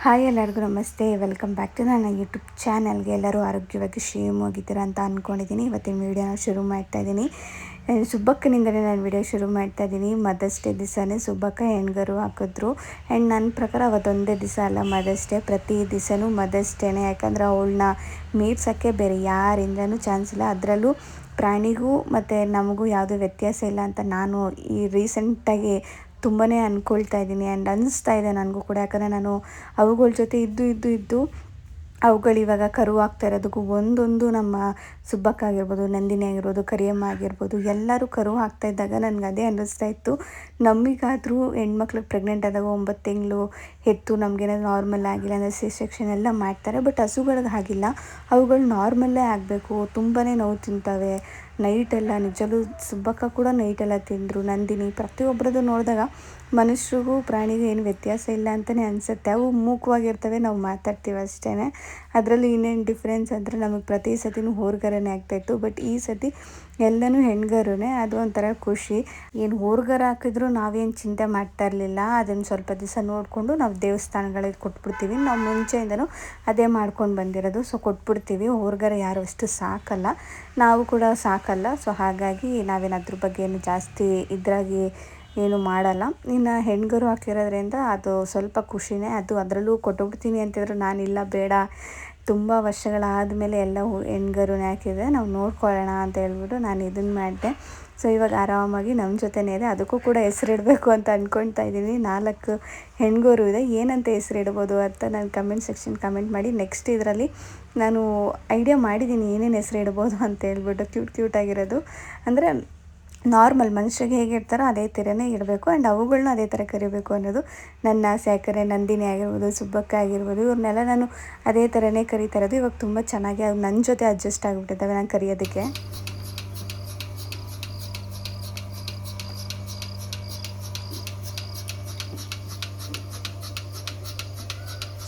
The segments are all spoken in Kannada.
ಹಾಯ್ ಎಲ್ಲರಿಗೂ ನಮಸ್ತೆ. ವೆಲ್ಕಮ್ ಬ್ಯಾಕ್ ಟು ನನ್ನ ಯೂಟ್ಯೂಬ್ ಚಾನಲ್ಗೆ. ಎಲ್ಲರೂ ಆರೋಗ್ಯವಾಗಿ ಕ್ಷೇಮವಾಗಿದ್ದೀರಾ ಅಂತ ಅಂದ್ಕೊಂಡಿದ್ದೀನಿ. ಇವತ್ತಿನ ವೀಡಿಯೋನ ಶುರು ಮಾಡ್ತಾಯಿದ್ದೀನಿ. ಸುಬ್ಬಕ್ಕನಿಂದಲೇ ನಾನು ವೀಡಿಯೋ ಶುರು ಮಾಡ್ತಾಯಿದ್ದೀನಿ. ಮದರ್ಸ್ ಡೇ ದಿವಸನೇ ಸುಬ್ಬಕ್ಕ ಹೆಣ್ಗರು ಹಾಕಿದ್ರು. ಆ್ಯಂಡ್ ನನ್ನ ಪ್ರಕಾರ ಅವತ್ತೊಂದೇ ದಿವಸ ಅಲ್ಲ ಮದರ್ಸ್ ಡೇ, ಪ್ರತಿ ದಿವಸನೂ ಮದರ್ಸ್ ಡೇನೇ. ಯಾಕಂದರೆ ಅವಳನ್ನ ಮೀರ್ಸೋಕ್ಕೆ ಬೇರೆ ಯಾರಿಂದನೂ ಚಾನ್ಸ್ ಇಲ್ಲ. ಅದರಲ್ಲೂ ಪ್ರಾಣಿಗೂ ಮತ್ತು ನಮಗೂ ಯಾವುದೇ ವ್ಯತ್ಯಾಸ ಇಲ್ಲ ಅಂತ ನಾನು ಈ ರೀಸೆಂಟಾಗಿ ತುಂಬಾ ಅಂದ್ಕೊಳ್ತಾ ಇದ್ದೀನಿ. ಆ್ಯಂಡ್ ಅನ್ನಿಸ್ತಾ ಇದೆ ನನಗೂ ಕೂಡ. ಯಾಕಂದರೆ ನಾನು ಅವುಗಳ ಜೊತೆ ಇದ್ದು ಅವುಗಳು ಇವಾಗ ಕರು ಆಗ್ತಾ ಇರೋದಕ್ಕೂ ಒಂದೊಂದು ನಮ್ಮ ಸುಬ್ಬಕ್ಕ ಆಗಿರ್ಬೋದು, ನಂದಿನಿ ಆಗಿರ್ಬೋದು, ಕರಿಯಮ್ಮ ಆಗಿರ್ಬೋದು, ಎಲ್ಲರೂ ಕರು ಆಗ್ತಾ ಇದ್ದಾಗ ನನಗೆ ಅದೇ ಅನ್ನಿಸ್ತಾ ಇತ್ತು. ನಮಗಾದರೂ ಹೆಣ್ಮಕ್ಳಿಗೆ ಪ್ರೆಗ್ನೆಂಟ್ ಆದಾಗ 9 ತಿಂಗಳು ಹೆತ್ತು ನಮಗೇನಾದ್ರು ನಾರ್ಮಲ್ ಆಗಿಲ್ಲ ಅಂದರೆ ಸಿ ಸೆಕ್ಷನ್ ಎಲ್ಲ ಮಾಡ್ತಾರೆ. ಬಟ್ ಹಸುಗಳಿಗೆ ಆಗಿಲ್ಲ. ಅವುಗಳು ನಾರ್ಮಲ್ಲೇ ಆಗಬೇಕು. ತುಂಬಾ ನೋವು ತಿಂತವೆ ನೈಟೆಲ್ಲ. ನಿಜವೂ ಸುಬ್ಬಕ್ಕ ಕೂಡ ನೈಟೆಲ್ಲ ತಿಂದರು. ನಂದಿನಿ ಪ್ರತಿಯೊಬ್ಬರದ್ದು ನೋಡಿದಾಗ ಮನುಷ್ಯರಿಗೂ ಪ್ರಾಣಿಗೂ ಏನು ವ್ಯತ್ಯಾಸ ಇಲ್ಲ ಅಂತಲೇ ಅನಿಸುತ್ತೆ. ಅವು ಮೂಕವಾಗಿರ್ತವೆ, ನಾವು ಮಾತಾಡ್ತೀವಿ ಅಷ್ಟೇ. ಅದರಲ್ಲಿ ಇನ್ನೇನು ಡಿಫ್ರೆನ್ಸ್ ಅಂದರೆ ನಮಗೆ ಪ್ರತಿ ಸತಿನೂ ಹೋರ್ಗರನೇ ಆಗ್ತಾಯಿತ್ತು. ಬಟ್ ಈ ಸತಿ ಎಲ್ಲನೂ ಹೆಣ್ಗರುನೇ. ಅದು ಒಂಥರ ಖುಷಿ. ಏನು ಹೋರ್ಗರ ಹಾಕಿದ್ರು ನಾವೇನು ಚಿಂತೆ ಮಾಡ್ತಾ ಇರಲಿಲ್ಲ. ಅದನ್ನು ಸ್ವಲ್ಪ ದಿವಸ ನೋಡಿಕೊಂಡು ನಾವು ದೇವಸ್ಥಾನಗಳಿಗೆ ಕೊಟ್ಬಿಡ್ತೀವಿ. ನಾವು ಮುಂಚೆಯಿಂದನೂ ಅದೇ ಮಾಡ್ಕೊಂಡು ಬಂದಿರೋದು. ಸೊ ಕೊಟ್ಬಿಡ್ತೀವಿ. ಹೋರ್ಗರ ಯಾರು ಅಷ್ಟು ಸಾಕಲ್ಲ, ನಾವು ಕೂಡ ಸಾಕಲ್ಲ. ಸೊ ಹಾಗಾಗಿ ನಾವೇನು ಅದ್ರ ಬಗ್ಗೆ ಏನು ಜಾಸ್ತಿ ಇದ್ರಾಗಿ ಏನು ಮಾಡಲ್ಲ. ಇನ್ನು ಹೆಣ್ಗರು ಹಾಕಿರೋದ್ರಿಂದ ಅದು ಸ್ವಲ್ಪ ಖುಷಿನೇ. ಅದರಲ್ಲೂ ಕೊಟ್ಟುಬಿಡ್ತೀನಿ ಅಂತಿದ್ರು. ನಾನಿಲ್ಲ, ಬೇಡ, ತುಂಬ ವರ್ಷಗಳಾದಮೇಲೆ ಎಲ್ಲ ಹೆಣ್ಗರುನೇ ಹಾಕಿದೆ, ನಾವು ನೋಡ್ಕೊಳ್ಳೋಣ ಅಂತ ಹೇಳ್ಬಿಟ್ಟು ನಾನು ಇದನ್ನು ಮಾಡಿದೆ. ಸೊ ಇವಾಗ ಆರಾಮಾಗಿ ನಮ್ಮ ಜೊತೆನೇ ಇದೆ. ಅದಕ್ಕೂ ಕೂಡ ಹೆಸರಿಡಬೇಕು ಅಂತ ಅಂದ್ಕೊಳ್ತಾ ಇದ್ದೀನಿ. 4 ಹೆಣ್ಗರು ಇದೆ. ಏನಂತ ಹೆಸರಿಡ್ಬೋದು ಅಂತ ನಾನು ಕಮೆಂಟ್ ಸೆಕ್ಷನ್ ಕಮೆಂಟ್ ಮಾಡಿ. ನೆಕ್ಸ್ಟ್ ಇದರಲ್ಲಿ ನಾನು ಐಡಿಯಾ ಮಾಡಿದ್ದೀನಿ ಏನೇನು ಹೆಸರು ಇಡ್ಬೋದು ಅಂತ ಹೇಳ್ಬಿಟ್ಟು. ಕ್ಯೂಟಾಗಿರೋದು ಅಂದರೆ ನಾರ್ಮಲ್ ಮನುಷ್ಯರಿಗೆ ಹೇಗೆ ಇರ್ತಾರೋ ಅದೇ ಥರನೇ ಇಡಬೇಕು. ಆ್ಯಂಡ್ ಅವುಗಳನ್ನ ಅದೇ ಥರ ಕರಿಬೇಕು ಅನ್ನೋದು ನನ್ನ ಆಸೆ. ಯಾಕಂದರೆ ನಂದಿನಿ ಆಗಿರ್ಬೋದು, ಸುಬ್ಬಕ್ಕ ಆಗಿರ್ಬೋದು, ಇವ್ರನ್ನೆಲ್ಲ ನಾನು ಅದೇ ಥರನೇ ಕರಿತಾ ಇರೋದು. ಇವಾಗ ತುಂಬ ಚೆನ್ನಾಗಿ ಅದು ನನ್ನ ಜೊತೆ ಅಡ್ಜಸ್ಟ್ ಆಗಿಬಿಟ್ಟಿದ್ದಾವೆ ನಾನು ಕರೆಯೋದಕ್ಕೆ.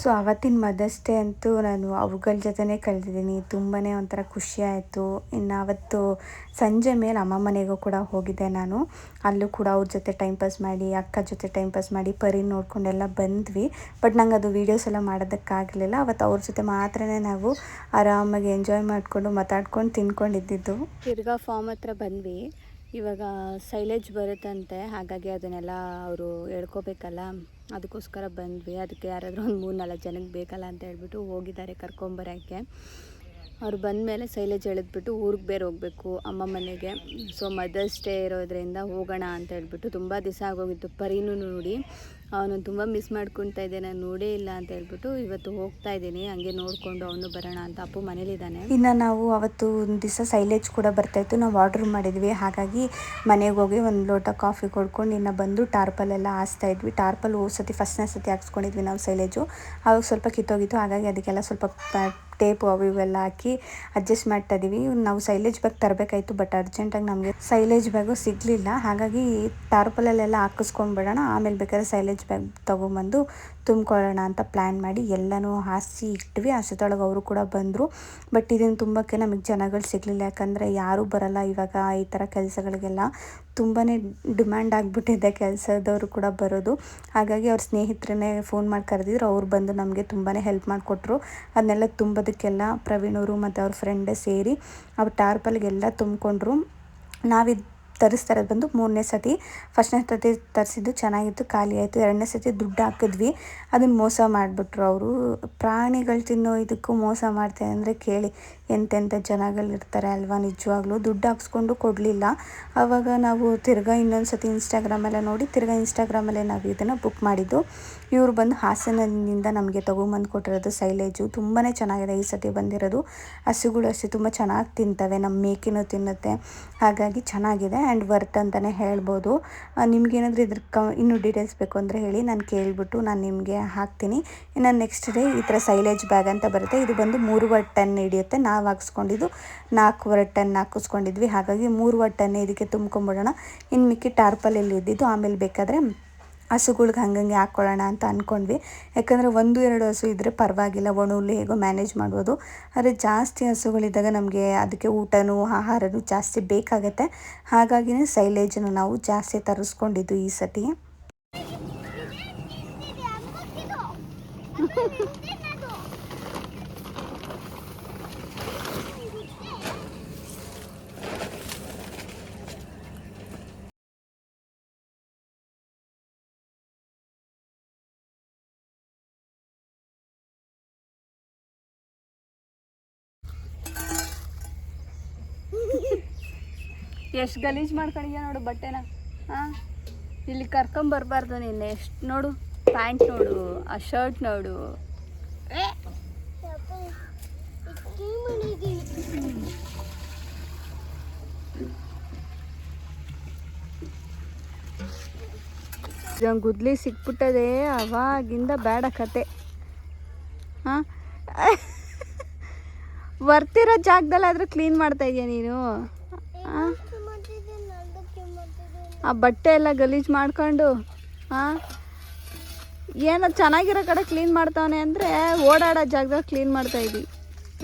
ಸೊ ಆವತ್ತಿನ ಮದರ್ಸ್ ಡೇ ಅಂತೂ ನಾನು ಅವುಗಳ ಜೊತೆನೇ ಕಳೆದಿದ್ದೀನಿ. ತುಂಬಾ ಒಂಥರ ಖುಷಿ ಆಯಿತು. ಇನ್ನು ಆವತ್ತು ಸಂಜೆ ಮೇಲೆ ಅಮ್ಮ ಮನೆಗೂ ಕೂಡ ಹೋಗಿದ್ದೆ ನಾನು. ಅಲ್ಲೂ ಕೂಡ ಅವ್ರ ಜೊತೆ ಟೈಮ್ ಪಾಸ್ ಮಾಡಿ, ಅಕ್ಕ ಜೊತೆ ಟೈಮ್ ಪಾಸ್ ಮಾಡಿ, ಪರಿ ನೋಡ್ಕೊಂಡೆಲ್ಲ ಬಂದ್ವಿ. ಬಟ್ ನಂಗೆ ಅದು ವೀಡಿಯೋಸ್ ಎಲ್ಲ ಮಾಡೋದಕ್ಕಾಗಲಿಲ್ಲ. ಅವತ್ತು ಅವ್ರ ಜೊತೆ ಮಾತ್ರ ನಾವು ಆರಾಮಾಗಿ ಎಂಜಾಯ್ ಮಾಡಿಕೊಂಡು ಮಾತಾಡ್ಕೊಂಡು ತಿನ್ಕೊಂಡಿದ್ದು. ತಿರ್ಗಾ ಫಾರ್ಮ್ ಹತ್ರ ಬಂದ್ವಿ. ಇವಾಗ ಸೈಲೇಜ್ ಬರುತ್ತಂತೆ, ಹಾಗಾಗಿ ಅದನ್ನೆಲ್ಲ ಅವರು ಹೇಳ್ಕೋಬೇಕಲ್ಲ, ಅದಕ್ಕೋಸ್ಕರ ಬಂದ್ವಿ. ಅದಕ್ಕೆ ಯಾರಾದರೂ ಒಂದು 3-4 ಜನಕ್ಕೆ ಬೇಕಲ್ಲ ಅಂತ ಹೇಳ್ಬಿಟ್ಟು ಹೋಗಿದ್ದಾರೆ ಕರ್ಕೊಂಬರೋಕ್ಕೆ. ಅವ್ರು ಬಂದಮೇಲೆ ಸೈಲೇಜ್ ಎಳೆದ್ಬಿಟ್ಟು ಊರಿಗೆ ಬೇರೆ ಹೋಗಬೇಕು ಅಮ್ಮ ಮನೆಗೆ. ಸೊ ಮದರ್ಸ್ ಡೇ ಇರೋದ್ರಿಂದ ಹೋಗೋಣ ಅಂತ ಹೇಳ್ಬಿಟ್ಟು. ತುಂಬ ದಿವಸ ಆಗೋಗಿತ್ತು ಪರಿನೂ ನೋಡಿ. ಅವನು ತುಂಬ ಮಿಸ್ ಮಾಡ್ಕೊತಾ ಇದ್ದೆ, ನಾನು ನೋಡೇ ಇಲ್ಲ ಅಂತ ಹೇಳ್ಬಿಟ್ಟು ಇವತ್ತು ಹೋಗ್ತಾ ಇದ್ದೀನಿ. ಹಂಗೆ ನೋಡಿಕೊಂಡು ಅವನು ಬರೋಣ ಅಂತ. ಅಪ್ಪು ಮನೇಲಿದ್ದಾನೆ. ಇನ್ನು ನಾವು ಅವತ್ತು ಒಂದು ದಿವಸ ಸೈಲೇಜ್ ಕೂಡ ಬರ್ತಾಯಿತ್ತು. ನಾವು ಆರ್ಡ್ರ್ ಮಾಡಿದ್ವಿ. ಹಾಗಾಗಿ ಮನೆಗೆ ಹೋಗಿ ಒಂದು ಲೋಟ ಕಾಫಿ ಕೊಡ್ಕೊಂಡು ಇನ್ನು ಬಂದು ಟಾರ್ಪಲೆಲ್ಲ ಹಾಸ್ತಾಯಿದ್ವಿ. ಟಾರ್ಪಲ್ ಫಸ್ಟ್ನೇ ಸತಿ ಹಾಕ್ಸ್ಕೊಂಡಿದ್ವಿ ನಾವು ಸೈಲೇಜು. ಅವಾಗ ಸ್ವಲ್ಪ ಕಿತ್ತೋಗಿತ್ತು. ಹಾಗಾಗಿ ಅದಕ್ಕೆಲ್ಲ ಸ್ವಲ್ಪ ಟೇಪು ಅವು ಇವೆಲ್ಲ ಹಾಕಿ ಅಡ್ಜಸ್ಟ್ ಮಾಡ್ತಾಯಿದ್ದೀವಿ. ನಾವು ಸೈಲೇಜ್ ಬ್ಯಾಗ್ ತರಬೇಕಾಯಿತು. ಬಟ್ ಅರ್ಜೆಂಟಾಗಿ ನಮಗೆ ಸೈಲೇಜ್ ಬ್ಯಾಗು ಸಿಗಲಿಲ್ಲ. ಹಾಗಾಗಿ ಟಾರ್ಪಲಲ್ಲೆಲ್ಲ ಹಾಕಿಸ್ಕೊಂಡ್ಬಿಡೋಣ, ಆಮೇಲೆ ಬೇಕಾದ್ರೆ ಸೈಲೇಜ್ ಬ್ಯಾಗ್ ತೊಗೊಂಬಂದು ತುಂಬ್ಕೊಳ್ಳೋಣ ಅಂತ ಪ್ಲ್ಯಾನ್ ಮಾಡಿ ಎಲ್ಲನೂ ಹಾಸಿ ಇಟ್ವಿ. ಅಷ್ಟೊಳಗೆ ಅವರು ಕೂಡ ಬಂದರು. ಬಟ್ ಇದನ್ನು ತುಂಬಕ್ಕೆ ನಮಗೆ ಜನಗಳು ಸಿಗಲಿಲ್ಲ. ಯಾಕಂದರೆ ಯಾರೂ ಬರೋಲ್ಲ ಇವಾಗ ಈ ಥರ ಕೆಲಸಗಳಿಗೆಲ್ಲ. ತುಂಬಾ ಡಿಮ್ಯಾಂಡ್ ಆಗಿಬಿಟ್ಟಿದೆ ಕೆಲಸದವರು ಕೂಡ ಬರೋದು. ಹಾಗಾಗಿ ಅವ್ರ ಸ್ನೇಹಿತರನ್ನೇ ಫೋನ್ ಮಾಡಿ ಕರೆದಿದ್ರು. ಅವ್ರು ಬಂದು ನಮಗೆ ತುಂಬಾ ಹೆಲ್ಪ್ ಮಾಡಿಕೊಟ್ರು. ಅದನ್ನೆಲ್ಲ ತುಂಬೋದಕ್ಕೆಲ್ಲ ಪ್ರವೀಣವರು ಮತ್ತು ಅವ್ರ ಫ್ರೆಂಡೇ ಸೇರಿ ಅವ್ರ ಟಾರ್ಪಲ್ಗೆಲ್ಲ ತುಂಬಿಕೊಂಡ್ರು. ನಾವಿದು ತರಿಸ್ತಾ ಇರೋದು ಬಂದು 3ನೇ ಸತಿ. ಫಸ್ಟ್ನೇ ಸತಿ ತರಿಸಿದ್ದು ಚೆನ್ನಾಗಿತ್ತು, ಖಾಲಿ ಆಯಿತು. 2ನೇ ಸತಿ ದುಡ್ಡು ಹಾಕಿದ್ವಿ, ಅದನ್ನು ಮೋಸ ಮಾಡಿಬಿಟ್ರು ಅವರು. ಪ್ರಾಣಿಗಳು ತಿನ್ನೋ ಇದಕ್ಕೂ ಮೋಸ ಮಾಡ್ತಾರೆ ಅಂದರೆ ಕೇಳಿ ಎಂತೆಂಥ ಜನಗಳಿರ್ತಾರೆ ಅಲ್ವಾ. ನಿಜವಾಗ್ಲೂ ದುಡ್ಡು ಹಾಕ್ಸ್ಕೊಂಡು ಕೊಡಲಿಲ್ಲ. ಆವಾಗ ನಾವು ತಿರ್ಗಾ ಇನ್ನೊಂದು ಸತಿ ಇನ್ಸ್ಟಾಗ್ರಾಮಲ್ಲೇ ನೋಡಿ ಇನ್ಸ್ಟಾಗ್ರಾಮಲ್ಲೇ ನಾವು ಇದನ್ನು ಬುಕ್ ಮಾಡಿದ್ದು. ಇವರು ಬಂದು ಹಾಸನದಿಂದ ನಮಗೆ ತೊಗೊಂಬಂದು ಕೊಟ್ಟಿರೋದು ಸೈಲೇಜು. ತುಂಬಾ ಚೆನ್ನಾಗಿದೆ ಈ ಸತಿ ಬಂದಿರೋದು. ಹಸುಗಳು ಅಷ್ಟೇ ತುಂಬ ಚೆನ್ನಾಗಿ ತಿಂತವೆ, ನಮ್ಮ ಮೇಕೆನೂ ತಿನ್ನುತ್ತೆ. ಹಾಗಾಗಿ ಚೆನ್ನಾಗಿದೆ ಆ್ಯಂಡ್ ವರ್ತ್ ಅಂತಲೇ ಹೇಳ್ಬೋದು. ನಿಮಗೇನಾದರೂ ಇದ್ರ ಇನ್ನೂ ಡೀಟೇಲ್ಸ್ ಬೇಕು ಅಂದರೆ ಹೇಳಿ, ನಾನು ಕೇಳಿಬಿಟ್ಟು ನಾನು ನಿಮಗೆ ಹಾಕ್ತೀನಿ. ಇನ್ನು ನೆಕ್ಸ್ಟ್ ಡೇ ಈ ಥರ ಸೈಲೇಜ್ ಬ್ಯಾಗ್ ಅಂತ ಬರುತ್ತೆ. ಇದು ಬಂದು 3 ಟನ್ ಹಿಡಿಯುತ್ತೆ. ನಾವು ಹಾಕ್ಸ್ಕೊಂಡಿದ್ದು 4 ಟನ್ ಹಾಕಿಸ್ಕೊಂಡಿದ್ವಿ. ಹಾಗಾಗಿ 3 ಟನ್ನೇ ಇದಕ್ಕೆ ತುಂಬ್ಕೊಂಬಿಡೋಣ. ಇನ್ನು ಮಿಕ್ಕಿ ಟಾರ್ಪಲಲ್ಲಿ ಇದ್ದಿದ್ದು ಆಮೇಲೆ ಬೇಕಾದರೆ ಹಸುಗಳ್ಗೆ ಹಂಗಂಗೆ ಹಾಕ್ಕೊಳ್ಳೋಣ ಅಂತ ಅಂದ್ಕೊಂಡ್ವಿ. ಯಾಕಂದರೆ 1-2 ಹಸು ಇದ್ದರೆ ಪರವಾಗಿಲ್ಲ, ಒಣಹುಲ್ಲು ಹೇಗೋ ಮ್ಯಾನೇಜ್ ಮಾಡ್ಬೋದು. ಆದರೆ ಜಾಸ್ತಿ ಹಸುಗಳಿದ್ದಾಗ ನಮಗೆ ಅದಕ್ಕೆ ಊಟನೂ ಆಹಾರನೂ ಜಾಸ್ತಿ ಬೇಕಾಗತ್ತೆ. ಹಾಗಾಗಿನೇ ಸೈಲೇಜನ್ನು ನಾವು ಜಾಸ್ತಿ ತರಿಸ್ಕೊಂಡಿದ್ದು ಈ ಸತಿ. ಎಷ್ಟು ಗಲೀಜು ಮಾಡ್ಕೊಂಡಿದ್ಯಾ ನೋಡು ಬಟ್ಟೆನ. ಹಾಂ, ಇಲ್ಲಿ ಕರ್ಕೊಂಬರ್ಬಾರ್ದು ನೀನು. ಎಷ್ಟು ನೋಡು, ಪ್ಯಾಂಟ್ ನೋಡು, ಆ ಶರ್ಟ್ ನೋಡು. ಗುದ್ಲಿ ಸಿಕ್ಬಿಟ್ಟದೆ, ಅವಾಗಿಂದ ಬೇಡ ಕತೆ. ಹಾಂ, ಬರ್ತಿರೋ ಜಾಗದಲ್ಲಾದರೂ ಕ್ಲೀನ್ ಮಾಡ್ತಾ ಇದೀಯ ನೀನು. ಆ ಬಟ್ಟೆ ಎಲ್ಲ ಗಲೀಜು ಮಾಡ್ಕೊಂಡು ಏನೋ ಚೆನ್ನಾಗಿರೋ ಕಡೆ ಕ್ಲೀನ್ ಮಾಡ್ತಾವನೆ ಅಂದರೆ ಓಡಾಡೋ ಜಾಗದಾಗ ಕ್ಲೀನ್ ಮಾಡ್ತಾ ಇದ್ದಿ.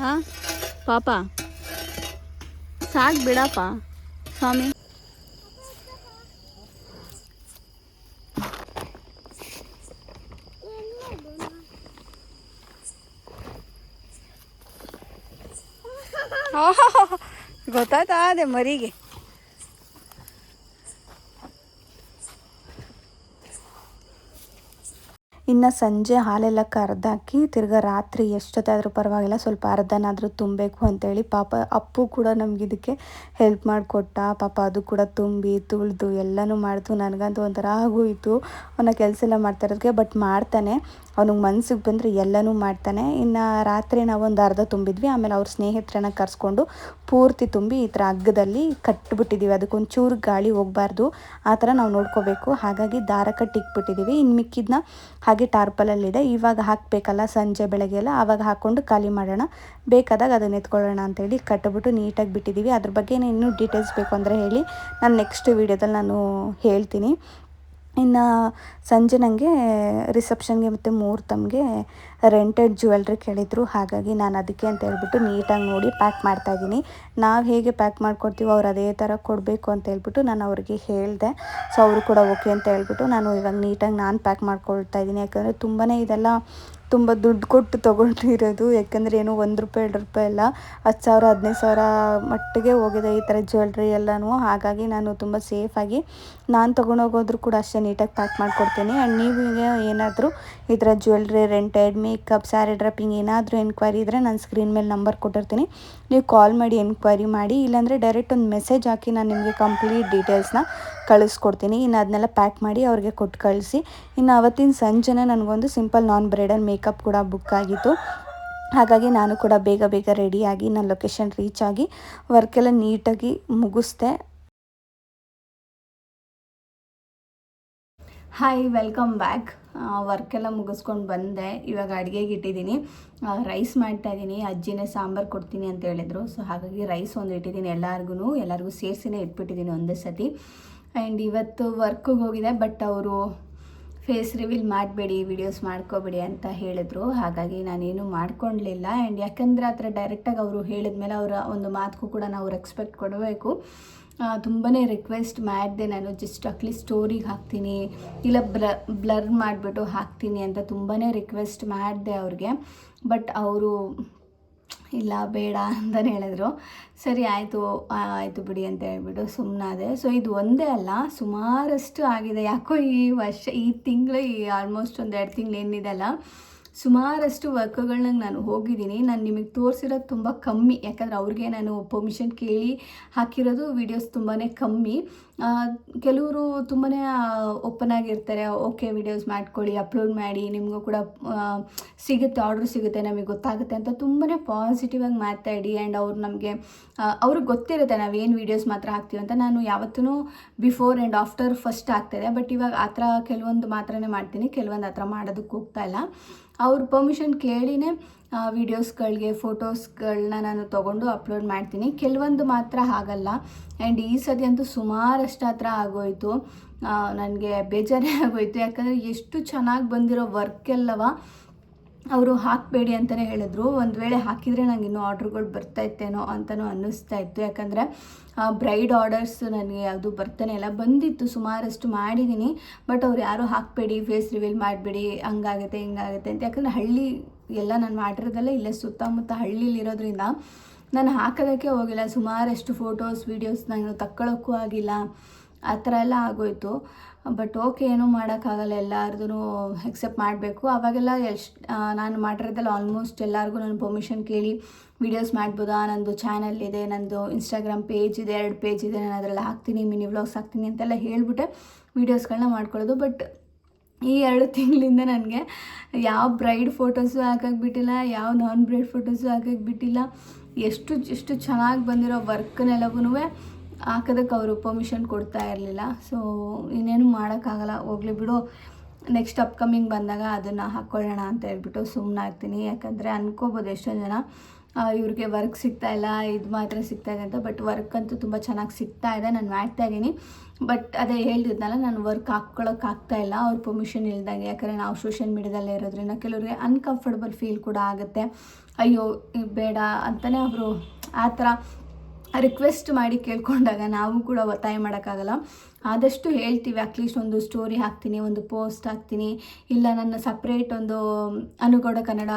ಹಾಂ ಪಾಪ, ಸಾಕು ಬಿಡಪ್ಪ ಸ್ವಾಮಿ. ಗೊತ್ತಾಯ್ತಾ ಅದೇ ಮರಿಗೆ. ಇನ್ನು ಸಂಜೆ ಹಾಲೆಲ್ಲ ಕರೆದಾಕಿ ತಿರ್ಗಾ ರಾತ್ರಿ ಎಷ್ಟೊತ್ತಾದರೂ ಪರವಾಗಿಲ್ಲ ಸ್ವಲ್ಪ ಅರ್ಧನಾದರೂ ತುಂಬಬೇಕು ಅಂತೇಳಿ ಪಾಪ ಅಪ್ಪು ಕೂಡ ನಮ್ಗೆ ಇದಕ್ಕೆ ಹೆಲ್ಪ್ ಮಾಡಿಕೊಟ್ಟ. ಪಾಪ ಅದು ಕೂಡ ತುಂಬಿ ತುಳಿದು ಎಲ್ಲನೂ ಮಾಡ್ತು. ನನಗಂತೂ ಒಂಥರ ಆಗೋಯಿತು ಅವನ ಕೆಲಸ ಎಲ್ಲ ಮಾಡ್ತಾ ಇರೋದಕ್ಕೆ. ಬಟ್ ಮಾಡ್ತಾನೆ, ಅವ್ನಿಗೆ ಮನ್ಸಿಗೆ ಬಂದರೆ ಎಲ್ಲನೂ ಮಾಡ್ತಾನೆ. ಇನ್ನು ರಾತ್ರಿ ನಾವೊಂದು ಅರ್ಧ ತುಂಬಿದ್ವಿ. ಆಮೇಲೆ ಅವ್ರ ಸ್ನೇಹಿತರನ್ನ ಕರೆಸ್ಕೊಂಡು ಪೂರ್ತಿ ತುಂಬಿ ಈ ಥರ ಹಗ್ಗದಲ್ಲಿ ಕಟ್ಟಿಬಿಟ್ಟಿದ್ದೀವಿ. ಅದಕ್ಕೊಂಚೂರು ಗಾಳಿ ಹೋಗಬಾರ್ದು, ಆ ಥರ ನಾವು ನೋಡ್ಕೋಬೇಕು. ಹಾಗಾಗಿ ದಾರ ಕಟ್ಟಿಕ್ಬಿಟ್ಟಿದ್ದೀವಿ. ಇನ್ನು ಮಿಕ್ಕಿದ್ನ ಹಾಗೆ ಟಾರ್ಪಲಲ್ಲಿದೆ. ಇವಾಗ ಹಾಕಬೇಕಲ್ಲ ಸಂಜೆ ಬೆಳಗ್ಗೆ ಎಲ್ಲ, ಆವಾಗ ಹಾಕ್ಕೊಂಡು ಖಾಲಿ ಮಾಡೋಣ, ಬೇಕಾದಾಗ ಅದನ್ನ ಎತ್ಕೊಳ್ಳೋಣ ಅಂತೇಳಿ ಕಟ್ಟಿಬಿಟ್ಟು ನೀಟಾಗಿ ಬಿಟ್ಟಿದ್ದೀವಿ. ಅದ್ರ ಬಗ್ಗೆ ಇನ್ನೂ ಡೀಟೇಲ್ಸ್ ಬೇಕು ಅಂದರೆ ಹೇಳಿ, ನಾನು ನೆಕ್ಸ್ಟ್ ವೀಡಿಯೋದಲ್ಲಿ ನಾನು ಹೇಳ್ತೀನಿ. ಇನ್ನು ಸಂಜೆ ನನಗೆ ರಿಸೆಪ್ಷನ್ಗೆ ಮತ್ತು ಮುಹೂರ್ತಮ್ಗೆ ರೆಂಟೆಡ್ ಜ್ಯುವೆಲ್ರಿ ಕೇಳಿದರು. ಹಾಗಾಗಿ ನಾನು ಅದಕ್ಕೆ ಅಂತ ಹೇಳ್ಬಿಟ್ಟು ನೀಟಾಗಿ ನೋಡಿ ಪ್ಯಾಕ್ ಮಾಡ್ತಾಯಿದ್ದೀನಿ. ನಾವು ಹೇಗೆ ಪ್ಯಾಕ್ ಮಾಡ್ಕೊಡ್ತೀವೋ ಅವ್ರು ಅದೇ ಥರ ಕೊಡಬೇಕು ಅಂತ ಹೇಳ್ಬಿಟ್ಟು ನಾನು ಅವ್ರಿಗೆ ಹೇಳಿದೆ. ಸೊ ಅವರು ಕೂಡ ಓಕೆ ಅಂತ ಹೇಳ್ಬಿಟ್ಟು ನಾನು ಇವಾಗ ನೀಟಾಗಿ ನಾನು ಪ್ಯಾಕ್ ಮಾಡ್ಕೊಳ್ತಾ ಇದ್ದೀನಿ. ಯಾಕಂದರೆ ತುಂಬಾ ಇದೆಲ್ಲ ತುಂಬ ದುಡ್ಡು ಕೊಟ್ಟು ತೊಗೊಂಡಿರೋದು. ಯಾಕಂದರೆ ಏನು ₹1 ₹2 ಎಲ್ಲ 10,000 15,000 ಮಟ್ಟಿಗೆ ಹೋಗಿದೆ ಈ ಥರ ಜ್ಯುವೆಲ್ರಿ ಎಲ್ಲನೂ. ಹಾಗಾಗಿ ನಾನು ತುಂಬ ಸೇಫಾಗಿ ನಾನು ತೊಗೊಂಡೋಗೋದ್ರೂ ಕೂಡ ಅಷ್ಟೇ ನೀಟಾಗಿ ಪ್ಯಾಕ್ ಮಾಡಿಕೊಡ್ತೀನಿ. ಆ್ಯಂಡ್ ನೀವು ಏನಾದರೂ ಈ ಥರ jewellery, rented, makeup, sari dropping ಏನಾದರೂ ಎನ್ಕ್ವೈರಿ ಇದ್ದರೆ ನಾನು ಸ್ಕ್ರೀನ್ ಮೇಲೆ ನಂಬರ್ ಕೊಟ್ಟಿರ್ತೀನಿ, ನೀವು ಕಾಲ್ ಮಾಡಿ ಎನ್ಕ್ವೈರಿ ಮಾಡಿ. ಇಲ್ಲಾಂದರೆ ಡೈರೆಕ್ಟ್ ಒಂದು ಮೆಸೇಜ್ ಹಾಕಿ ನಾನು ನಿಮಗೆ ಕಂಪ್ಲೀಟ್ ಡೀಟೇಲ್ಸ್ನ ಕಳಿಸ್ಕೊಡ್ತೀನಿ. ಇನ್ನು ಅದನ್ನೆಲ್ಲ ಪ್ಯಾಕ್ ಮಾಡಿ ಅವ್ರಿಗೆ ಕೊಟ್ಟು ಕಳಿಸಿ. ಇನ್ನು ಅವತ್ತಿನ ಸಂಜೆನೇ ನನಗೊಂದು ಸಿಂಪಲ್ ನಾನ್ ಬ್ರೈಡಲ್ ಮೇಕಪ್ ಕೂಡ ಬುಕ್ ಆಗಿತ್ತು. ಹಾಗಾಗಿ ನಾನು ಕೂಡ ಬೇಗ ಬೇಗ ರೆಡಿಯಾಗಿ ನಾನು ಲೊಕೇಶನ್ ರೀಚ್ ಆಗಿ ವರ್ಕೆಲ್ಲ ನೀಟಾಗಿ ಮುಗಿಸ್ದೆ. Hi, welcome back. ವರ್ಕೆಲ್ಲ ಮುಗಿಸ್ಕೊಂಡು ಬಂದೆ. ಇವಾಗ ಅಡುಗೆಗೆ ಇಟ್ಟಿದ್ದೀನಿ, ರೈಸ್ ಮಾಡ್ತಾಯಿದ್ದೀನಿ. ಅಜ್ಜಿನೇ ಸಾಂಬಾರು ಕೊಡ್ತೀನಿ ಅಂತ ಹೇಳಿದರು. ಸೊ ಹಾಗಾಗಿ ರೈಸ್ ಒಂದು ಇಟ್ಟಿದ್ದೀನಿ. ಎಲ್ಲರಿಗೂ ಸೇರಿಸಿನೇ ಇಟ್ಬಿಟ್ಟಿದ್ದೀನಿ ಒಂದೇ ಸತಿ. ಆ್ಯಂಡ್ ಇವತ್ತು ವರ್ಕಿಗೆ ಹೋಗಿದೆ, ಬಟ್ ಅವರು ಫೇಸ್ ರಿವೀಲ್ ಮಾಡಬೇಡಿ, ವಿಡಿಯೋಸ್ ಮಾಡ್ಕೋಬೇಡಿ ಅಂತ ಹೇಳಿದ್ರು. ಹಾಗಾಗಿ ನಾನೇನು ಮಾಡ್ಕೊಳ್ಲಿಲ್ಲ. ಆ್ಯಂಡ್ ಯಾಕಂದರೆ ಆ ಥರ ಡೈರೆಕ್ಟಾಗಿ ಅವರು ಹೇಳಿದ್ಮೇಲೆ ಅವರ ಒಂದು ಮಾತಕ್ಕೂ ಕೂಡ ನಾವು ರೆಸ್ಪೆಕ್ಟ್ ಕೊಡಬೇಕು. ತುಂಬಾ ರಿಕ್ವೆಸ್ಟ್ ಮಾಡಿದೆ ನಾನು, ಜಸ್ಟ್ ಅಟ್ಲೀಸ್ಟ್ ಸ್ಟೋರಿಗೆ ಹಾಕ್ತೀನಿ ಇಲ್ಲ ಬ್ಲರ್ ಮಾಡಿಬಿಟ್ಟು ಹಾಕ್ತೀನಿ ಅಂತ ತುಂಬಾ ರಿಕ್ವೆಸ್ಟ್ ಮಾಡಿದೆ ಅವ್ರಿಗೆ. ಬಟ್ ಅವರು ಇಲ್ಲ ಬೇಡ ಅಂತಲೇ ಹೇಳಿದ್ರು. ಸರಿ ಆಯಿತು ಬಿಡಿ ಅಂತ ಹೇಳ್ಬಿಟ್ಟು ಸುಮ್ಮನಾದೆ. ಸೊ ಇದು ಒಂದೇ ಅಲ್ಲ, ಸುಮಾರಷ್ಟು ಆಗಿದೆ. ಯಾಕೋ ಈ ತಿಂಗಳು ಆಲ್ಮೋಸ್ಟ್ 1-2 ತಿಂಗಳು ಏನಿದೆಲ್ಲ ಸುಮಾರಷ್ಟು ವರ್ಕ್ಗಳನ್ನ ನಾನು ಹೋಗಿದ್ದೀನಿ. ನಾನು ನಿಮಗೆ ತೋರಿಸಿರೋದು ತುಂಬ ಕಮ್ಮಿ, ಯಾಕಂದರೆ ಅವ್ರಿಗೆ ನಾನು ಪರ್ಮಿಷನ್ ಕೇಳಿ ಹಾಕಿರೋದು ವೀಡಿಯೋಸ್ ತುಂಬಾ ಕಮ್ಮಿ. ಕೆಲವರು ತುಂಬಾ ಓಪನ್ ಆಗಿರ್ತಾರೆ, ಓಕೆ ವಿಡಿಯೋಸ್ ಮಾಡ್ಕೊಳ್ಳಿ, ಅಪ್ಲೋಡ್ ಮಾಡಿ, ನಿಮಗೂ ಕೂಡ ಸಿಗುತ್ತೆ, ಆರ್ಡ್ರ್ ಸಿಗುತ್ತೆ, ನಮಗೆ ಗೊತ್ತಾಗುತ್ತೆ ಅಂತ ತುಂಬಾ ಪಾಸಿಟಿವಾಗಿ ಮಾತಾಡಿ. ಆ್ಯಂಡ್ ಅವ್ರಿಗೆ ಗೊತ್ತಿರುತ್ತೆ ನಾವೇನು ವೀಡಿಯೋಸ್ ಮಾತ್ರ ಹಾಕ್ತೀವಿ ಅಂತ. ನಾನು ಯಾವತ್ತೂ ಬಿಫೋರ್ ಆ್ಯಂಡ್ ಆಫ್ಟರ್ ಫಸ್ಟ್ ಆಗ್ತಾಯಿದೆ, ಬಟ್ ಇವಾಗ ಆ ಥರ ಕೆಲವೊಂದು ಮಾತ್ರನೇ ಮಾಡ್ತೀನಿ, ಕೆಲವೊಂದು ಆ ಥರ ಮಾಡೋದಕ್ಕೆ ಹೋಗ್ತಾಯಿಲ್ಲ. ಅವ್ರ ಪರ್ಮಿಷನ್ ಕೇಳಿನೇ ವೀಡಿಯೋಸ್ಗಳಿಗೆ ಫೋಟೋಸ್ಗಳನ್ನ ನಾನು ತೊಗೊಂಡು ಅಪ್ಲೋಡ್ ಮಾಡ್ತೀನಿ. ಕೆಲವೊಂದು ಮಾತ್ರ ಆಗಲ್ಲ. ಆ್ಯಂಡ್ ಈ ಸತಿ ಅಂತೂ ಸುಮಾರಷ್ಟು ಆ ಥರ ಆಗೋಯಿತು. ನನಗೆ ಬೇಜಾರೇ ಆಗೋಯಿತು. ಯಾಕಂದರೆ ಎಷ್ಟು ಚೆನ್ನಾಗಿ ಬಂದಿರೋ ವರ್ಕೆಲ್ಲವ ಅವರು ಹಾಕಬೇಡಿ ಅಂತಲೇ ಹೇಳಿದ್ರು. ಒಂದು ವೇಳೆ ಹಾಕಿದರೆ ನನಗೆ ಇನ್ನೂ ಆರ್ಡ್ರ್ಗಳು ಬರ್ತಾಯಿತ್ತೇನೋ ಅಂತಲೂ ಅನ್ನಿಸ್ತಾ ಇತ್ತು. ಯಾಕಂದರೆ ಬ್ರೈಡ್ ಆರ್ಡರ್ಸ್ ನನಗೆ ಅದು ಬರ್ತಾನೆ ಇಲ್ಲ. ಬಂದಿತ್ತು, ಸುಮಾರಷ್ಟು ಮಾಡಿದ್ದೀನಿ, ಬಟ್ ಅವ್ರು ಯಾರೂ ಹಾಕಬೇಡಿ, ಫೇಸ್ ರಿವೀಲ್ ಮಾಡಬೇಡಿ, ಹಂಗಾಗುತ್ತೆ ಹಿಂಗಾಗುತ್ತೆ ಅಂತ. ಯಾಕಂದರೆ ಹಳ್ಳಿ ಎಲ್ಲ ನಾನು ಮಾಡಿರೋದೆಲ್ಲ ಇಲ್ಲೇ ಸುತ್ತಮುತ್ತ ಹಳ್ಳಿಲಿರೋದ್ರಿಂದ ನಾನು ಹಾಕೋದಕ್ಕೆ ಹೋಗಿಲ್ಲ. ಸುಮಾರಷ್ಟು ಫೋಟೋಸ್ ವೀಡಿಯೋಸ್ ನಾನು ತಕ್ಕೊಳ್ಳೋಕ್ಕೂ ಆಗಿಲ್ಲ, ಆ ಥರ ಎಲ್ಲ ಆಗೋಯಿತು. ಬಟ್ ಓಕೆ, ಏನೂ ಮಾಡೋಕ್ಕಾಗಲ್ಲ, ಎಲ್ಲರದೂ ಎಕ್ಸೆಪ್ಟ್ ಮಾಡಬೇಕು. ಅವಾಗೆಲ್ಲ ನಾನು ಮಾಡಿರೋದೆಲ್ಲ ಆಲ್ಮೋಸ್ಟ್ ಎಲ್ಲರಿಗೂ ನಾನು ಪರ್ಮಿಷನ್ ಕೇಳಿ ವೀಡಿಯೋಸ್ ಮಾಡ್ಬೋದಾ, ನಂದು ಚಾನಲ್ ಇದೆ, ನಂದು ಇನ್ಸ್ಟಾಗ್ರಾಮ್ ಪೇಜ್ ಇದೆ, 2 ಪೇಜ್ ಇದೆ, ನಾನು ಅದರಲ್ಲಿ ಹಾಕ್ತೀನಿ, ಮಿನಿ ವ್ಲಾಗ್ಸ್ ಹಾಕ್ತೀನಿ ಅಂತೆಲ್ಲ ಹೇಳಿಬಿಟ್ಟೆ ವೀಡಿಯೋಸ್ಗಳನ್ನ ಮಾಡ್ಕೊಳ್ಳೋದು. ಬಟ್ ಈ 2 ತಿಂಗಳಿಂದ ನನಗೆ ಯಾವ ಬ್ರೈಡ್ ಫೋಟೋಸು ಹಾಕಕ್ಕೆ ಬಿಟ್ಟಿಲ್ಲ, ಯಾವ ನಾನ್ ಬ್ರೈಡ್ ಫೋಟೋಸು ಹಾಕಕ್ಕೆ ಬಿಟ್ಟಿಲ್ಲ. ಎಷ್ಟು ಚೆನ್ನಾಗಿ ಬಂದಿರೋ ವರ್ಕ್ನೆಲ್ಲವೂ ಹಾಕೋದಕ್ಕೆ ಅವರು ಪರ್ಮಿಷನ್ ಕೊಡ್ತಾ ಇರಲಿಲ್ಲ. ಸೊ ಇನ್ನೇನು ಮಾಡೋಕ್ಕಾಗಲ್ಲ, ಹೋಗಲಿ ಬಿಡು, ನೆಕ್ಸ್ಟ್ ಅಪ್ಕಮಿಂಗ್ ಬಂದಾಗ ಅದನ್ನು ಹಾಕ್ಕೊಳ್ಳೋಣ ಅಂತ ಹೇಳ್ಬಿಟ್ಟು ಸುಮ್ಮನಾಗ್ತೀನಿ. ಯಾಕಂದರೆ ಅನ್ಕೋಬೋದು ಎಷ್ಟೋ ಜನ ಇವ್ರಿಗೆ ವರ್ಕ್ ಸಿಗ್ತಾಯಿಲ್ಲ, ಇದು ಮಾತ್ರ ಸಿಗ್ತಾಯಿದೆ ಅಂತ. ಬಟ್ ವರ್ಕ್ ಅಂತೂ ತುಂಬ ಚೆನ್ನಾಗಿ ಸಿಗ್ತಾಯಿದೆ, ನಾನು ಮಾಡ್ತಾಯಿದ್ದೀನಿ. ಬಟ್ ಅದೇ ಹೇಳ್ತಿದ್ನಲ್ಲ, ನಾನು ವರ್ಕ್ ಹಾಕ್ಕೊಳ್ಳೋಕ್ಕಾಗ್ತಾಯಿಲ್ಲ ಅವ್ರ ಪರ್ಮಿಷನ್ ಇಲ್ದಂಗೆ. ಯಾಕಂದರೆ ನಾವು ಸೋಷಿಯಲ್ ಮೀಡ್ಯಾದಲ್ಲೇ ಇರೋದ್ರಿಂದ ಕೆಲವ್ರಿಗೆ ಅನ್ಕಂಫರ್ಟಬಲ್ ಫೀಲ್ ಕೂಡ ಆಗುತ್ತೆ. ಅಯ್ಯೋ ಬೇಡ ಅಂತಲೇ ಅವರು ಆ ಥರ ರಿಕ್ವೆಸ್ಟ್ ಮಾಡಿ ಕೇಳ್ಕೊಂಡಾಗ ನಾವು ಕೂಡ ಒತ್ತಾಯ ಮಾಡೋಕ್ಕಾಗಲ್ಲ. ಆದಷ್ಟು ಹೇಳ್ತೀವಿ, ಅಟ್ಲೀಸ್ಟ್ ಒಂದು ಸ್ಟೋರಿ ಹಾಕ್ತೀನಿ, ಒಂದು ಪೋಸ್ಟ್ ಹಾಕ್ತೀನಿ, ಇಲ್ಲ ನನ್ನ ಸಪ್ರೇಟ್ ಒಂದು ಅನುಗೌಡ ಕನ್ನಡ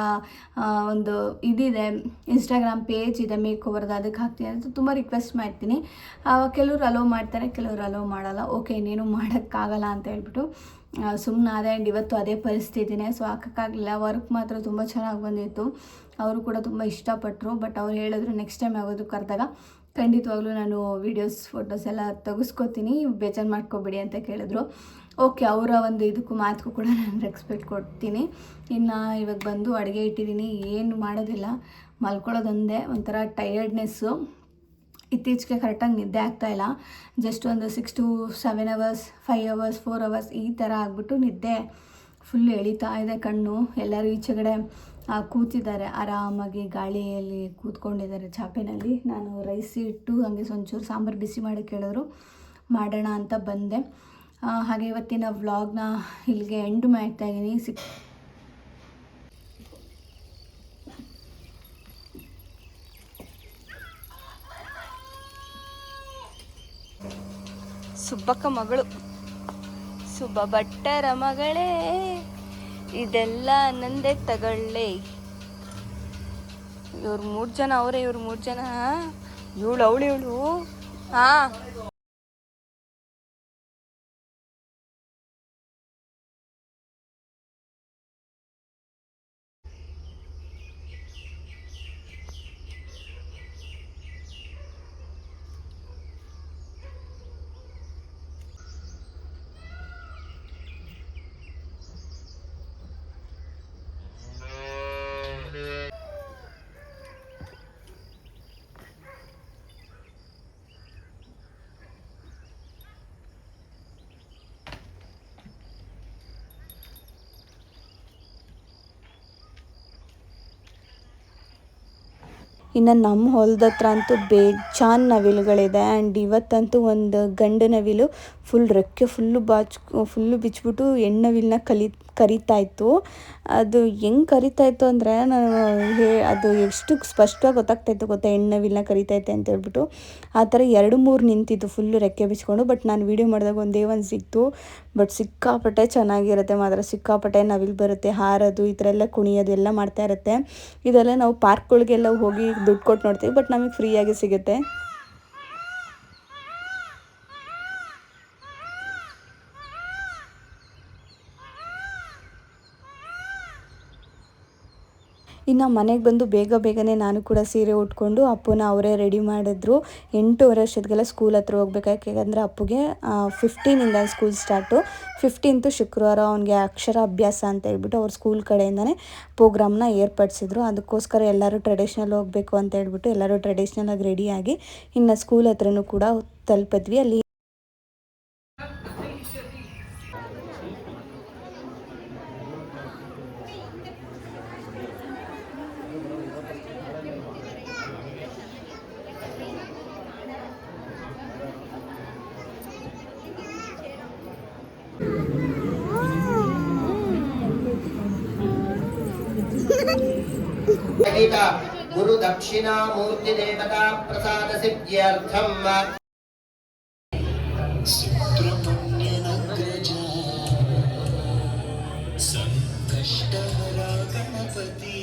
ಒಂದು ಇದಿದೆ, ಇನ್ಸ್ಟಾಗ್ರಾಮ್ ಪೇಜ್ ಇದೆ ಮೇಕ್ ಓವರ್ದು, ಅದಕ್ಕೆ ಹಾಕ್ತೀನಿ ಅಂತ ತುಂಬ ರಿಕ್ವೆಸ್ಟ್ ಮಾಡ್ತೀನಿ. ಕೆಲವರು ಅಲೋ ಮಾಡ್ತಾರೆ, ಕೆಲವರು ಅಲೋ ಮಾಡಲ್ಲ. ಓಕೆ, ಇನ್ನೇನು ಮಾಡೋಕ್ಕಾಗಲ್ಲ ಅಂತ ಹೇಳ್ಬಿಟ್ಟು ಸುಮ್ಮನಾದೆ. ಆ್ಯಂಡ್ ಇವತ್ತು ಅದೇ ಪರಿಸ್ಥಿತಿನೇ, ಸೊ ಹಾಕೋಕ್ಕಾಗಲಿಲ್ಲ. ವರ್ಕ್ ಮಾತ್ರ ತುಂಬ ಚೆನ್ನಾಗಿ ಬಂದಿತ್ತು, ಅವರು ಕೂಡ ತುಂಬ ಇಷ್ಟಪಟ್ಟರು. ಬಟ್ ಅವ್ರು ಹೇಳಿದ್ರು ನೆಕ್ಸ್ಟ್ ಟೈಮ್ ಯಾವುದು ಕರೆದಾಗ ಖಂಡಿತವಾಗ್ಲೂ ನಾನು ವೀಡಿಯೋಸ್ ಫೋಟೋಸ್ ಎಲ್ಲ ತೆಗೆಸ್ಕೊತೀನಿ, ಬೇಜಾರು ಮಾಡ್ಕೊಬೇಡಿ ಅಂತ ಕೇಳಿದ್ರು. ಓಕೆ, ಅವರ ಒಂದು ಇದಕ್ಕೂ ಮಾತಕ್ಕೂ ಕೂಡ ನಾನು ರೆಸ್ಪೆಕ್ಟ್ ಕೊಡ್ತೀನಿ. ಇನ್ನು ಇವಾಗ ಬಂದು ಅಡುಗೆ ಇಟ್ಟಿದ್ದೀನಿ, ಏನು ಮಾಡೋದಿಲ್ಲ, ಮಲ್ಕೊಳ್ಳೋದೊಂದೇ ಒಂಥರ ಟಯರ್ಡ್ನೆಸ್ಸು. ಇತ್ತೀಚೆಗೆ ಕರೆಕ್ಟಾಗಿ ನಿದ್ದೆ ಆಗ್ತಾಯಿಲ್ಲ. ಜಸ್ಟ್ ಒಂದು 6 to 7 hours, 5 hours, 4 hours ಈ ಥರ ಆಗಿಬಿಟ್ಟು ನಿದ್ದೆ ಫುಲ್ ಎಳಿತಾ ಇದೆ ಕಣ್ಣು. ಎಲ್ಲರೂ ಈಚೆಗಡೆ ಕೂತಿದ್ದಾರೆ, ಆರಾಮಾಗಿ ಗಾಳಿಯಲ್ಲಿ ಕೂತ್ಕೊಂಡಿದ್ದಾರೆ ಚಾಪೆನಲ್ಲಿ. ನಾನು ರೈಸ್ ಇಟ್ಟು ಹಾಗೆ ಒಂಚೂರು ಸಾಂಬಾರು ಬಿಸಿ ಮಾಡಿ ಕೇಳಿದ್ರು, ಮಾಡೋಣ ಅಂತ ಬಂದೆ. ಹಾಗೆ ಇವತ್ತಿನ ವ್ಲಾಗ್ನ ಇಲ್ಲಿಗೆ ಎಂಡ್ ಮಾಡ್ತಾಯಿದ್ದೀನಿ. ಸುಬ್ಬಕ್ಕ ಮಗಳು, ಸುಬ್ಬ ಭಟ್ಟರ ಮಗಳೇ, ಇದೆಲ್ಲ ನಂದೇ ತಗೊಳ್ಳೆ. ಇವ್ರು 3 ಜನ ಅವರೇ, ಇವ್ರು 3 ಜನ, ಇವಳು ಹಾಂ. ಇನ್ನು ನಮ್ಮ ಹೊಲದ ಹತ್ರ ಅಂತೂ ಬೇಜಾನ್ ನವಿಲುಗಳಿದೆ. ಆ್ಯಂಡ್ ಇವತ್ತಂತೂ ಒಂದು ಗಂಡು ನವಿಲು ಫುಲ್ ರೆಕ್ಕೆ ಫುಲ್ಲು ಬಿಚ್ಚಿಬಿಟ್ಟು ಹೆಣ್ಣುನವಿಲನ್ನ ಕರಿತಾ ಇತ್ತು. ಅದು ಹೆಂಗೆ ಕರಿತಾ ಇತ್ತು ಅಂದರೆ ಅದು ಎಷ್ಟು ಸ್ಪಷ್ಟವಾಗಿ ಗೊತ್ತಾಗ್ತಾಯಿತ್ತು ಗೊತ್ತಾ, ಹೆಣ್ಣುನವಿಲನ್ನ ಕರಿತೈತೆ ಅಂತ ಹೇಳ್ಬಿಟ್ಟು. ಆ ಥರ 2-3 ನಿಂತಿತ್ತು ಫುಲ್ಲು ರೆಕ್ಕೆ ಬಿಚ್ಕೊಂಡು. ಬಟ್ ನಾನು ವೀಡಿಯೋ ಮಾಡಿದಾಗ ಒಂದೇ ಒಂದು ಸಿಕ್ತು. ಬಟ್ ಸಿಕ್ಕಾಪಟ್ಟೆ ಚೆನ್ನಾಗಿರುತ್ತೆ ಮಾತ್ರ, ಸಿಕ್ಕಾಪಟ್ಟೆ ನವಿಲು ಬರುತ್ತೆ, ಹಾರೋದು ಈ ಥರ ಎಲ್ಲ ಕುಣಿಯೋದು ಎಲ್ಲ ಮಾಡ್ತಾ ಇರುತ್ತೆ. ಇದೆಲ್ಲ ನಾವು ಪಾರ್ಕ್ಗಳಿಗೆಲ್ಲ ಹೋಗಿ ದುಡ್ಡು ಕೊಟ್ಟು ನೋಡ್ತೀವಿ, ಬಟ್ ನಮಗೆ ಫ್ರೀಯಾಗಿ ಸಿಗುತ್ತೆ. ಇನ್ನು ಮನೆಗೆ ಬಂದು ಬೇಗನೆ ನಾನು ಕೂಡ ಸೀರೆ ಉಟ್ಕೊಂಡು ಅಪ್ಪನ ಅವರೇ ರೆಡಿ ಮಾಡಿದ್ರು. 8:30 ಅಷ್ಟೊತ್ತಿಗೆಲ್ಲ ಸ್ಕೂಲ್ ಹತ್ರ ಹೋಗ್ಬೇಕಾಗಿ. ಯಾಕಂದರೆ ಅಪ್ಪುಗೆ 15ಇಂದ ಸ್ಕೂಲ್ ಸ್ಟಾರ್ಟು. 15th ಶುಕ್ರವಾರ ಅವನಿಗೆ ಅಕ್ಷರ ಅಭ್ಯಾಸ ಅಂತ ಹೇಳ್ಬಿಟ್ಟು ಅವ್ರ ಸ್ಕೂಲ್ ಕಡೆಯಿಂದನೇ ಪ್ರೋಗ್ರಾಮ್ನ ಏರ್ಪಡಿಸಿದ್ರು. ಅದಕ್ಕೋಸ್ಕರ ಎಲ್ಲರೂ ಟ್ರೆಡಿಷ್ನಲ್ ಹೋಗಬೇಕು ಅಂತ ಹೇಳ್ಬಿಟ್ಟು ಎಲ್ಲರೂ ಟ್ರೆಡಿಷ್ನಲಾಗಿ ರೆಡಿಯಾಗಿ ಇನ್ನು ಸ್ಕೂಲ್ ಹತ್ರನೂ ಕೂಡ ತಲುಪಿದ್ವಿ. ಅಲ್ಲಿ गुरु दक्षिणा मूर्ति देवता प्रसाद सिद्ध्यर्थम संकष्टहरा गणपति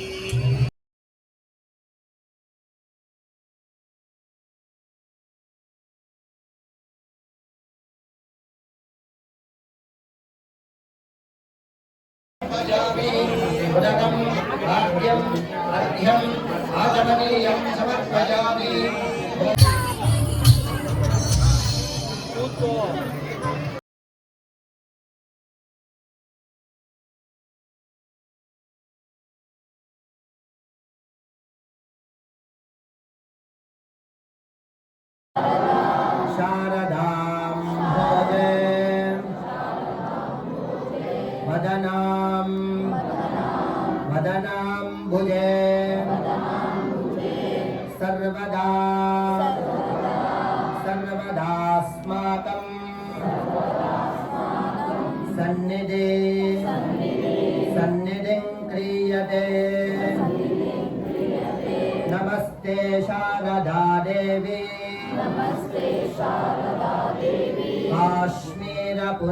उदकं भाग्यं अर्घ्यं आचमनीयं समर्पयामि शारदां भोजे वदनां वदनाम्बुजे सर्वदा सर्वदास्माकं सन्निधिं क्रियते नमस्ते शारदा देवी काश्मीरपुरवासिनी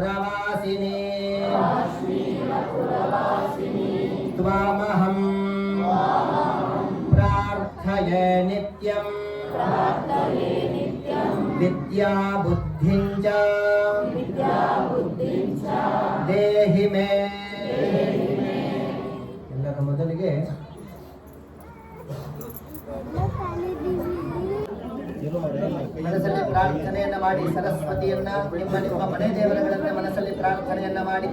त्वामहं प्रार्थये नित्यं विद्याबुद्धिं च देहि मे ಎಲ್ಲರ ಮೊದಲಿಗೆ ಮನಸ್ಸಲ್ಲಿ ಪ್ರಾರ್ಥನೆಯನ್ನ ಮಾಡಿ ಸರಸ್ವತಿಯನ್ನ ನಿಮ್ಮ ಮನೆ ದೇವರುಗಳನ್ನ ಮನಸ್ಸಲ್ಲಿ ಪ್ರಾರ್ಥನೆಯನ್ನ ಮಾಡಿ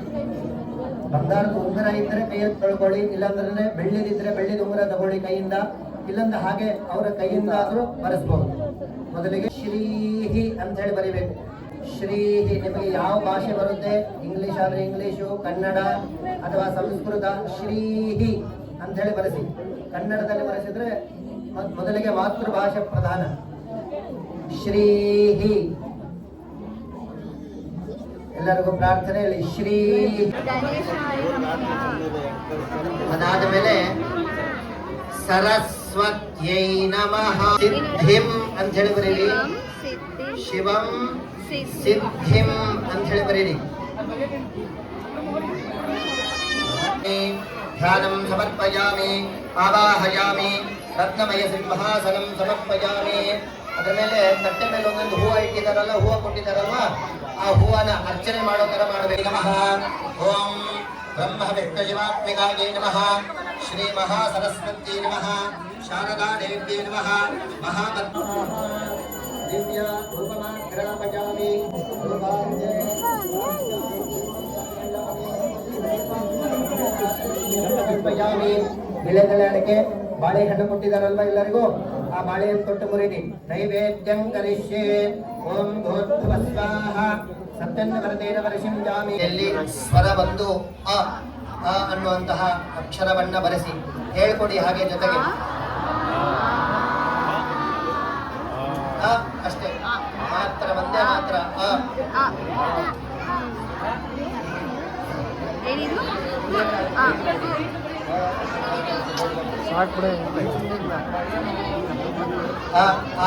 ಬಂಗಾರದ ಉಂಗುರ ಇದ್ರೆ ಕೈಯಲ್ಲಿ ತೊಳ್ಕೊಳ್ಳಿ, ಇಲ್ಲಾಂದ್ರೆ ಬೆಳ್ಳಿದಿದ್ರೆ ಬೆಳ್ಳಿದ ಉಂಗುರ ತಗೊಳ್ಳಿ ಕೈಯಿಂದ, ಇಲ್ಲಂದ್ರೆ ಹಾಗೆ ಅವರ ಕೈಯಿಂದ ಆದ್ರೂ ಬರೆಸ್ಬಹುದು. ಮೊದಲಿಗೆ ಶ್ರೀಹಿ ಅಂತ ಹೇಳಿ ಬರಿಬೇಕು. ಶ್ರೀಹಿ ನಿಮಗೆ ಯಾವ ಭಾಷೆ ಬರುತ್ತೆ, ಇಂಗ್ಲಿಷ್ ಆದ್ರೆ ಇಂಗ್ಲಿಷು, ಕನ್ನಡ ಅಥವಾ ಸಂಸ್ಕೃತ, ಶ್ರೀಹಿ ಅಂತ ಹೇಳಿ ಬರೆಸಿ. ಕನ್ನಡದಲ್ಲಿ ಬರೆಸಿದ್ರೆ ಮೊದಲಿಗೆ ಮಾತೃಭಾಷೆ ಪ್ರಧಾನ. ಶ್ರೀಹಿ ಎಲ್ಲರಿಗೂ ಪ್ರಾರ್ಥನೆ ಹೇಳಿ ಶ್ರೀ. ಅದಾದ ಮೇಲೆ ಸರಸ್ವತ್ಯೈ ನಮಃ ಸಿದ್ಧಿಂ ಅಂತ ಹೇಳಿ ಬರೀರಿ. ಶಿವಂ ಸಿದ್ಧಿಂ ಅಂತ ಹೇಳಿ ಬರೀರಿ. ಧ್ಯಾನಂ ಸಮರ್ಪಯಾಮಿ ಆವಾಹಯಾಮಿ ರತ್ನಮಯ ಸಿಂಹಾಸನಂ ಸಮರ್ಪಯಾಮಿ. ಅದರ ಮೇಲೆ ತಟ್ಟೆ ಮೇಲೆ ಒಂದೊಂದು ಹೂವು ಇಟ್ಟಿದ್ದಾರಲ್ಲ, ಹೂವು ಕೊಟ್ಟಿದ್ದಾರಲ್ವಾ, ಆ ಹೂವನ್ನ ಅರ್ಚನೆ ಮಾಡೋ ತರ ಮಾಡಬೇಕು. ನಮಃ ಓಂ ಬ್ರಹ್ಮ ವಿಷ್ಣು ಶಿವಾತ್ಮಿಕಾಯ ನಮಃ, ಶ್ರೀ ಮಹಾ ಸರಸ್ವತಿ ನಮಃ, ಶಾರದಾ ದೇವ್ಯೇ ನಮಃ. ದಿವ್ಯ ರೂಪಮಾಗ್ರಾಪಯಾಮಿ ವಿಳೆದೆಲೆ ಅಡಿಕೆ ಬಾಳೆಹಣ್ಣು ಕೊಟ್ಟಿದ್ದಾರಲ್ವಾ ಎಲ್ಲರಿಗೂ, ಆ ಬಾಳೆಯನ್ನು ತೊಟ್ಟು ಮುರಿದಿ. ನೈವೇದ್ಯಂ ಕರಿಷ್ಯೆ ಓಂ ಭೂರ್ಭುವಃ ಸ್ವಾಹ ಸತ್ಯನ್ನ ವರದೇನ ವರಸಿಂ ಜಾಮಿ. ಎಲ್ಲಿ ಸ್ವರ ಬಂದು ಅ ಅನ್ನುವಂತಹ ಅಕ್ಷರವನ್ನ ಬರೆಸಿ ಹೇಳ್ಕೊಡಿ. ಹಾಗೆ ಜೊತೆಗೆ ಅಷ್ಟೇ ಮಾತ್ರ, ಒಂದೇ ಮಾತ್ರ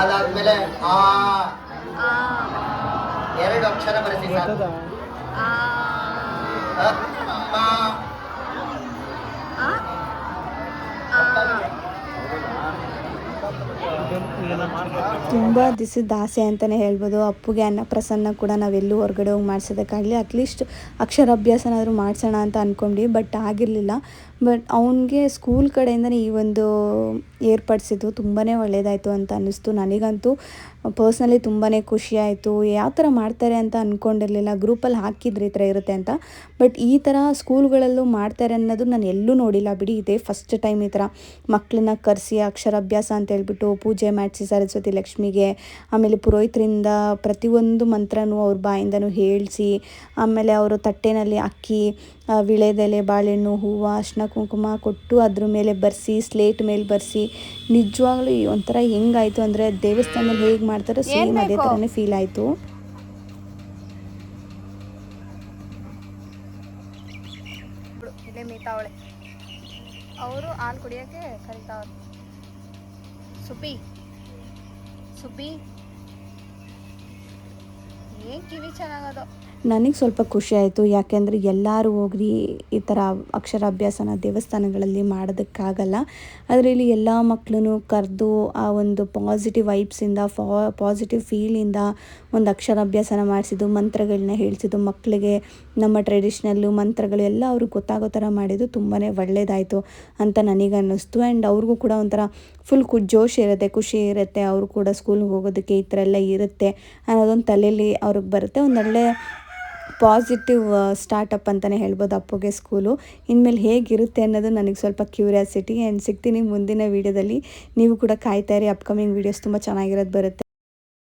ಅದಾದ್ಮೇಲೆ ಆ ಎರಡು ಅಕ್ಷರ ಬರೆಸಿ. ತುಂಬ ದಿವಸದ ಆಸೆ ಅಂತಲೇ ಹೇಳ್ಬೋದು. ಅಪ್ಪುಗೆ ಅನ್ನಪ್ರಸನ್ನ ಕೂಡ ನಾವೆಲ್ಲೂ ಹೊರಗಡೆ ಹೋಗಿ ಮಾಡಿಸೋದಕ್ಕಾಗಲಿ ಅಟ್ಲೀಸ್ಟ್ ಅಕ್ಷರಾಭ್ಯಾಸನಾದರೂ ಮಾಡಿಸೋಣ ಅಂತ ಅಂದ್ಕೊಂಡ್ವಿ, ಬಟ್ ಆಗಿರಲಿಲ್ಲ. ಬಟ್ ಅವನಿಗೆ ಸ್ಕೂಲ್ ಕಡೆಯಿಂದನೇ ಈ ಒಂದು ಏರ್ಪಡಿಸಿದ್ದು ತುಂಬಾ ಒಳ್ಳೆಯದಾಯಿತು ಅಂತ ಅನ್ನಿಸ್ತು. ನನಗಂತೂ ಪರ್ಸ್ನಲಿ ತುಂಬಾ ಖುಷಿ ಆಯಿತು. ಯಾವ ಥರ ಮಾಡ್ತಾರೆ ಅಂತ ಅಂದ್ಕೊಂಡಿರಲಿಲ್ಲ. ಗ್ರೂಪಲ್ಲಿ ಹಾಕಿದ್ರೆ ಈ ಥರ ಇರುತ್ತೆ ಅಂತ, ಬಟ್ ಈ ಥರ ಸ್ಕೂಲ್ಗಳಲ್ಲೂ ಮಾಡ್ತಾರೆ ಅನ್ನೋದು ನಾನು ಎಲ್ಲೂ ನೋಡಿಲ್ಲ ಬಿಡಿ. ಇದೇ ಫಸ್ಟ್ ಟೈಮ್ ಈ ಥರ ಮಕ್ಕಳನ್ನ ಕರೆಸಿ ಅಕ್ಷರಾಭ್ಯಾಸ ಅಂತ ಹೇಳ್ಬಿಟ್ಟು ಪೂಜೆ ಮಾಡಿಸಿ ಸರಸ್ವತಿ ಲಕ್ಷ್ಮಿಗೆ, ಆಮೇಲೆ ಪುರೋಹಿತರಿಂದ ಪ್ರತಿಯೊಂದು ಮಂತ್ರನೂ ಅವ್ರ ಬಾಯಿಂದನೂ ಹೇಳಿಸಿ, ಆಮೇಲೆ ಅವರು ತಟ್ಟೆನಲ್ಲಿ ಅಕ್ಕಿ, ವಿಳೆದೆಲೆ, ಬಾಳೆಹಣ್ಣು, ಹೂವು, ಅರ್ಶಿನ ಕುಂಕುಮ ಕೊಟ್ಟು ಅದ್ರ ಮೇಲೆ ಬರೆಸಿ, ಸ್ಲೇಟ್ ಮೇಲೆ ಬರೆಸಿ, ನಿಜವಾಗ್ಲೂ ಒಂಥರ ಹೆಂಗಾಯಿತು ಅಂದರೆ ದೇವಸ್ಥಾನದಲ್ಲಿ ಹೇಗೆ ಮಾಡ್ತಾರೋ ಸೇಮ್ ಅದೇ ಥರನೇ ಫೀಲ್ ಆಯಿತು. ಅವರು ಹಾಲು ಕುಡಿಯೋಕ್ಕೆ ಕರಿತಾವ್ರು. ಸುಬ್ಬಿ ಸುಬ್ಬಿ ಏನು ಕಿವಿ ಚೆನ್ನಾಗದು. ನನಗೆ ಸ್ವಲ್ಪ ಖುಷಿ ಆಯಿತು, ಯಾಕೆಂದರೆ ಎಲ್ಲರೂ ಹೋಗಿ ಈ ಥರ ಅಕ್ಷರಾಭ್ಯಾಸನ ದೇವಸ್ಥಾನಗಳಲ್ಲಿ ಮಾಡೋದಕ್ಕಾಗಲ್ಲ. ಅದರಲ್ಲಿ ಎಲ್ಲ ಮಕ್ಕಳನ್ನು ಕರೆದು ಆ ಒಂದು ಪಾಸಿಟಿವ್ ವೈಬ್ಸಿಂದ ಪಾಸಿಟಿವ್ ಫೀಲಿಂದ ಒಂದು ಅಕ್ಷರಾಭ್ಯಾಸನ ಮಾಡಿಸಿದ್ದು, ಮಂತ್ರಗಳನ್ನ ಹೇಳಿಸಿದ್ದು ಮಕ್ಕಳಿಗೆ. ನಮ್ಮ ಟ್ರೆಡಿಷ್ನಲ್ಲು ಮಂತ್ರಗಳು ಎಲ್ಲ ಅವ್ರಿಗೆ ಗೊತ್ತಾಗೋ ಥರ ಮಾಡಿದ್ದು ತುಂಬಾ ಒಳ್ಳೆಯದಾಯಿತು ಅಂತ ನನಗೆ ಅನ್ನಿಸ್ತು. ಆ್ಯಂಡ್ ಅವ್ರಿಗೂ ಕೂಡ ಒಂಥರ ಫುಲ್ ಜೋಶ್ ಇರುತ್ತೆ, ಖುಷಿ ಇರುತ್ತೆ. ಅವರು ಕೂಡ ಸ್ಕೂಲ್ಗೆ ಹೋಗೋದಕ್ಕೆ ಈ ಥರ ಎಲ್ಲ ಇರುತ್ತೆ ಅನ್ನೋದೊಂದು ತಲೆಯಲ್ಲಿ ಅವ್ರಿಗೆ ಬರುತ್ತೆ. ಒಂದೊಳ್ಳೆ ಪಾಸಿಟಿವ್ ಸ್ಟಾರ್ಟಪ್ ಅಂತಲೇ ಹೇಳ್ಬೋದು ಅಪ್ಪುಗೆ ಸ್ಕೂಲು. ಇನ್ಮೇಲೆ ಹೇಗಿರುತ್ತೆ ಅನ್ನೋದು ನನಗೆ ಸ್ವಲ್ಪ ಕ್ಯೂರಿಯಾಸಿಟಿ. ಆ್ಯಂಡ್ ಸಿಗ್ತೀನಿ ಮುಂದಿನ ವೀಡಿಯೋದಲ್ಲಿ. ನೀವು ಕೂಡ ಕಾಯ್ತಾ ಇರಿ, ಅಪ್ಕಮಿಂಗ್ ವೀಡಿಯೋಸ್ ತುಂಬ ಚೆನ್ನಾಗಿರೋದು ಬರುತ್ತೆ.